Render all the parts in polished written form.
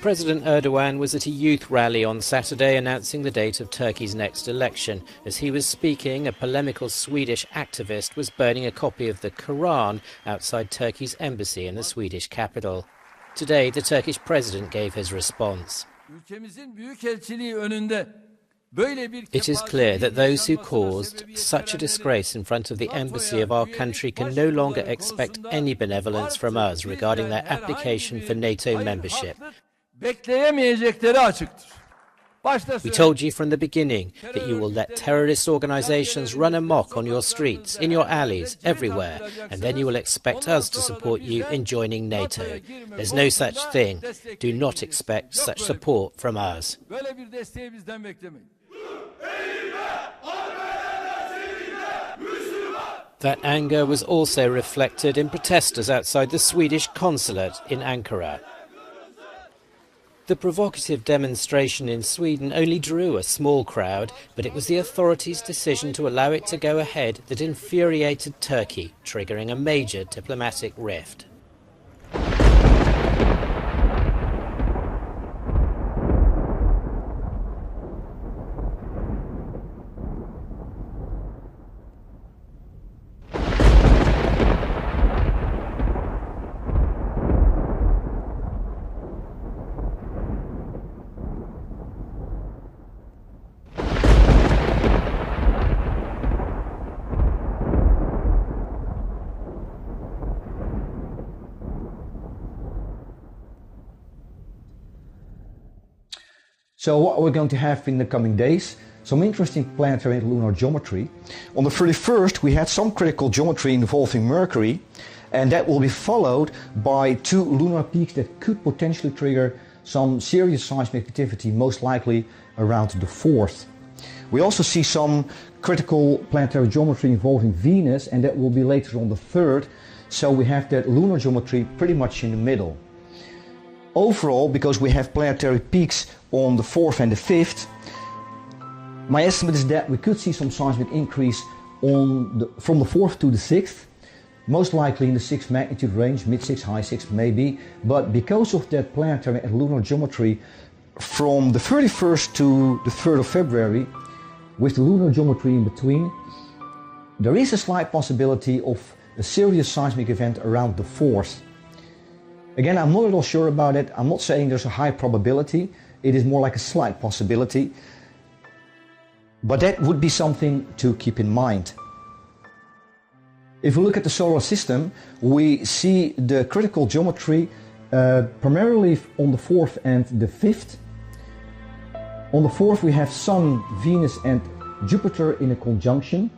President Erdogan was at a youth rally on Saturday announcing the date of Turkey's next election. As he was speaking, a polemical Swedish activist was burning a copy of the Quran outside Turkey's embassy in the Swedish capital. Today, the Turkish president gave his response. It is clear that those who caused such a disgrace in front of the embassy of our country can no longer expect any benevolence from us regarding their application for NATO membership. We told you from the beginning that you will let terrorist organizations run amok on your streets, in your alleys, everywhere, and then you will expect us to support you in joining NATO. There's no such thing. Do not expect such support from us. That anger was also reflected in protesters outside the Swedish consulate in Ankara. The provocative demonstration in Sweden only drew a small crowd, but it was the authorities' decision to allow it to go ahead that infuriated Turkey, triggering a major diplomatic rift. So what we're going to have in the coming days, some interesting planetary and lunar geometry. On the 31st we had some critical geometry involving Mercury, and that will be followed by two lunar peaks that could potentially trigger some serious seismic activity, most likely around the 4th. We also see some critical planetary geometry involving Venus, and that will be later on the 3rd, so we have that lunar geometry pretty much in the middle. Overall, because we have planetary peaks on the 4th and the 5th, my estimate is that we could see some seismic increase from the 4th to the 6th, most likely in the 6th magnitude range, mid-6, high-6 maybe, but because of that planetary and lunar geometry from the 31st to the 3rd of February, with the lunar geometry in between, there is a slight possibility of a serious seismic event around the 4th. Again, I'm not at all sure about it. I'm not saying there's a high probability. It is more like a slight possibility. But that would be something to keep in mind. If we look at the solar system, we see the critical geometry primarily on the 4th and the 5th. On the 4th we have Sun, Venus and Jupiter in a conjunction.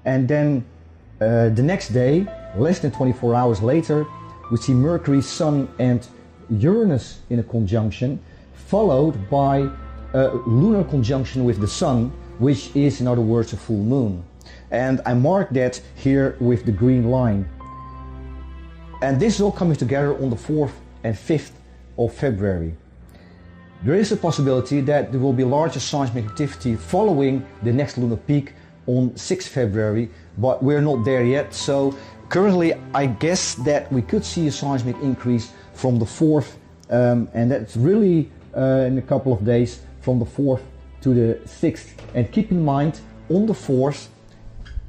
And then the next day, less than 24 hours later, we see Mercury, Sun and Uranus in a conjunction, followed by a lunar conjunction with the Sun, which is in other words a full moon. And I mark that here with the green line. And this is all coming together on the 4th and 5th of February. There is a possibility that there will be larger seismic activity following the next lunar peak on 6th February, but we're not there yet. So currently, I guess that we could see a seismic increase from the 4th, and that's really in a couple of days from the 4th to the 6th. And keep in mind, on the 4th,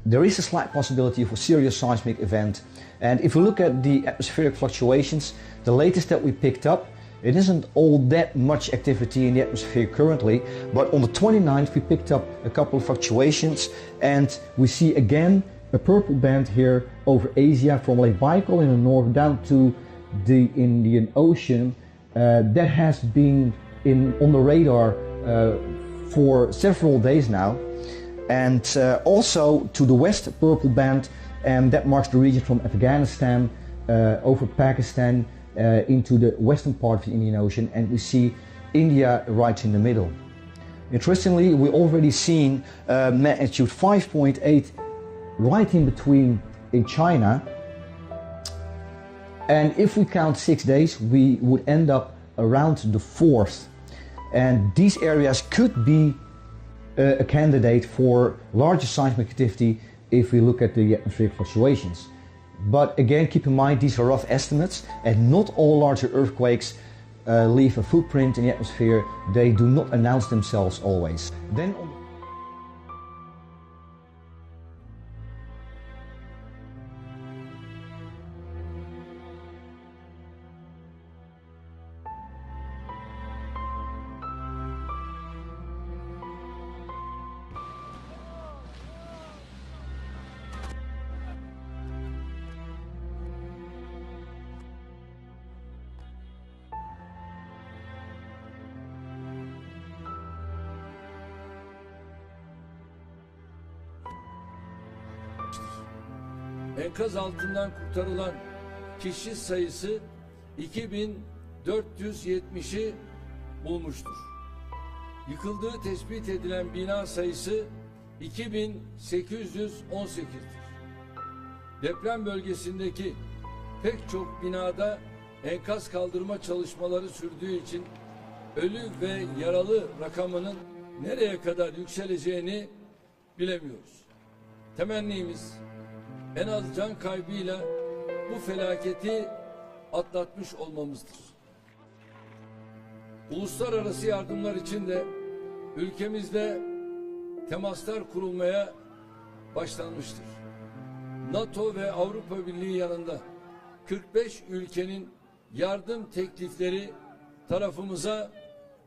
there is a slight possibility of a serious seismic event. And if we look at the atmospheric fluctuations, the latest that we picked up, it isn't all that much activity in the atmosphere currently, but on the 29th we picked up a couple of fluctuations, and we see again a purple band here over Asia from Lake Baikal in the north down to the Indian Ocean. That has been on the radar for several days now. And also to the west, a purple band, and that marks the region from Afghanistan over Pakistan into the western part of the Indian Ocean, and we see India right in the middle. Interestingly, we've already seen magnitude 5.8 right in between in China, and if we count 6 days we would end up around the 4th, and these areas could be a candidate for larger seismic activity if we look at the atmospheric fluctuations. But again, keep in mind these are rough estimates, and not all larger earthquakes leave a footprint in the atmosphere, they do not announce themselves always. Then on Enkaz altından kurtarılan kişi sayısı 2470'i bulmuştur. Yıkıldığı tespit edilen bina sayısı 2818'dir. Deprem bölgesindeki pek çok binada enkaz kaldırma çalışmaları sürdüğü için ölü ve yaralı rakamının nereye kadar yükseleceğini bilemiyoruz. Temennimiz en az can kaybıyla bu felaketi atlatmış olmamızdır. Uluslararası yardımlar için de ülkemizde temaslar kurulmaya başlanmıştır. NATO ve Avrupa Birliği yanında 45 ülkenin yardım teklifleri tarafımıza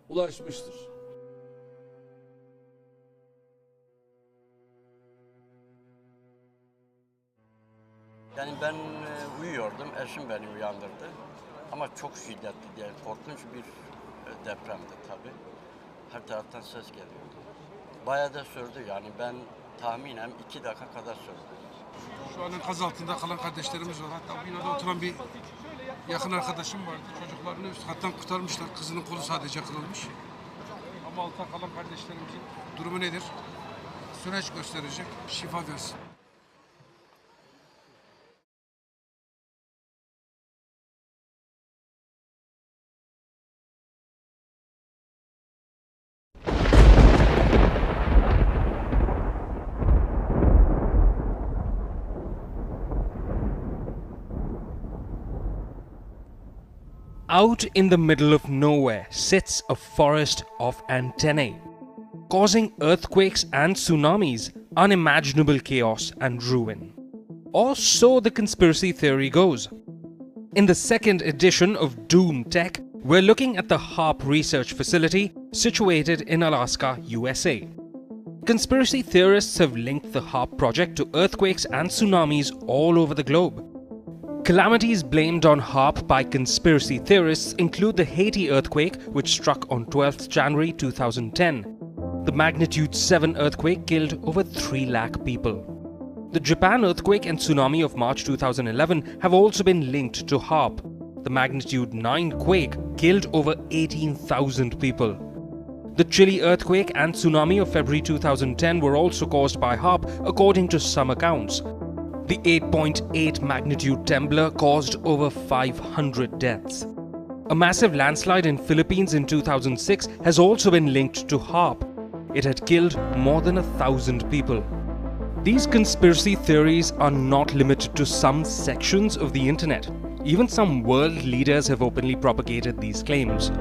ulaşmıştır. Yani ben uyuyordum, eşim beni uyandırdı. Ama çok şiddetli, yani korkunç bir depremdi tabii. Her taraftan ses geliyordu. Bayağı da sürdü, yani ben tahminen 2 dakika kadar sürdü. Şu an enkaz altında kalan kardeşlerimiz var. Hatta binada oturan bir yakın arkadaşım vardı. Çocuklarını üst kattan kurtarmışlar. Kızının kolu sadece kırılmış. Ama altta kalan kardeşlerimizin durumu nedir? Süreç gösterecek, şifa versin. Out in the middle of nowhere sits a forest of antennae, causing earthquakes and tsunamis, unimaginable chaos and ruin. Or so the conspiracy theory goes. In the second edition of Doom Tech, we're looking at the Haarp research facility situated in Alaska, USA. Conspiracy theorists have linked the Haarp project to earthquakes and tsunamis all over the globe. Calamities blamed on Haarp by conspiracy theorists include the Haiti earthquake, which struck on 12th January 2010. The magnitude 7 earthquake killed over 3 lakh people. The Japan earthquake and tsunami of March 2011 have also been linked to Haarp. The magnitude 9 quake killed over 18,000 people. The Chile earthquake and tsunami of February 2010 were also caused by Haarp, according to some accounts. The 8.8 magnitude trembler caused over 500 deaths. A massive landslide in Philippines in 2006 has also been linked to Haarp. It had killed more than 1,000 people. These conspiracy theories are not limited to some sections of the internet. Even some world leaders have openly propagated these claims.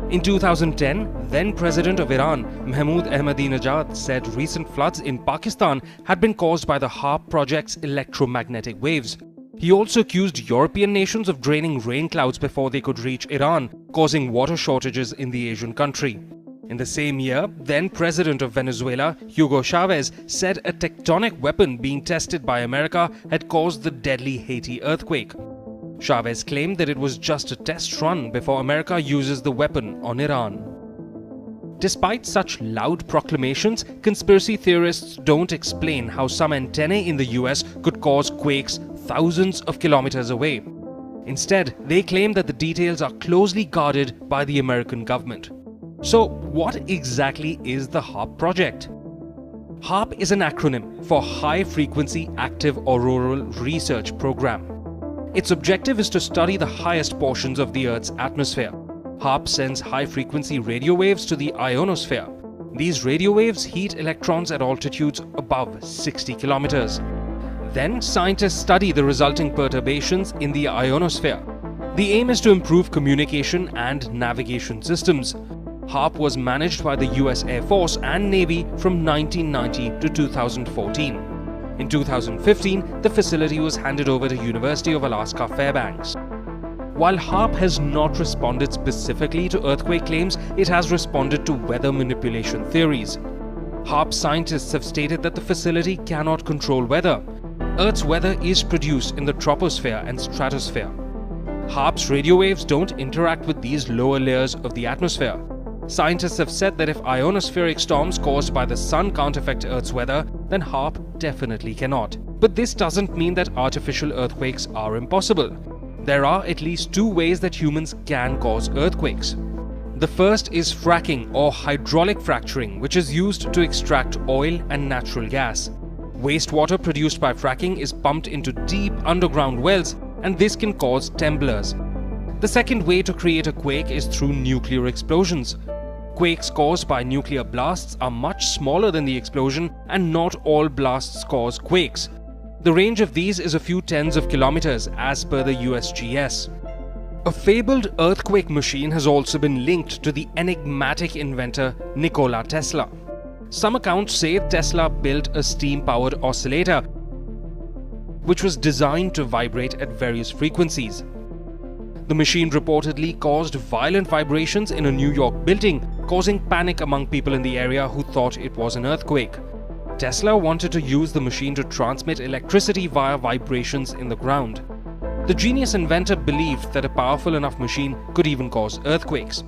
In 2010, then President of Iran, Mahmoud Ahmadinejad, said recent floods in Pakistan had been caused by the Haarp project's electromagnetic waves. He also accused European nations of draining rain clouds before they could reach Iran, causing water shortages in the Asian country. In the same year, then President of Venezuela, Hugo Chavez, said a tectonic weapon being tested by America had caused the deadly Haiti earthquake. Chavez claimed that it was just a test run before America uses the weapon on Iran. Despite such loud proclamations, conspiracy theorists don't explain how some antennae in the US could cause quakes thousands of kilometers away. Instead, they claim that the details are closely guarded by the American government. So, what exactly is the Haarp project? Haarp is an acronym for High Frequency Active Auroral Research Program. Its objective is to study the highest portions of the Earth's atmosphere. Haarp sends high-frequency radio waves to the ionosphere. These radio waves heat electrons at altitudes above 60 kilometers. Then scientists study the resulting perturbations in the ionosphere. The aim is to improve communication and navigation systems. Haarp was managed by the US Air Force and Navy from 1990 to 2014. In 2015, the facility was handed over to University of Alaska Fairbanks. While Haarp has not responded specifically to earthquake claims, it has responded to weather manipulation theories. Haarp scientists have stated that the facility cannot control weather. Earth's weather is produced in the troposphere and stratosphere. Haarp's radio waves don't interact with these lower layers of the atmosphere. Scientists have said that if ionospheric storms caused by the sun can't affect Earth's weather, then Haarp definitely cannot. But this doesn't mean that artificial earthquakes are impossible. There are at least two ways that humans can cause earthquakes. The first is fracking or hydraulic fracturing, which is used to extract oil and natural gas. Wastewater produced by fracking is pumped into deep underground wells, and this can cause temblors. The second way to create a quake is through nuclear explosions. Quakes caused by nuclear blasts are much smaller than the explosion, and not all blasts cause quakes. The range of these is a few tens of kilometers as per the USGS. A fabled earthquake machine has also been linked to the enigmatic inventor Nikola Tesla. Some accounts say Tesla built a steam-powered oscillator which was designed to vibrate at various frequencies. The machine reportedly caused violent vibrations in a New York building, causing panic among people in the area who thought it was an earthquake. Tesla wanted to use the machine to transmit electricity via vibrations in the ground. The genius inventor believed that a powerful enough machine could even cause earthquakes.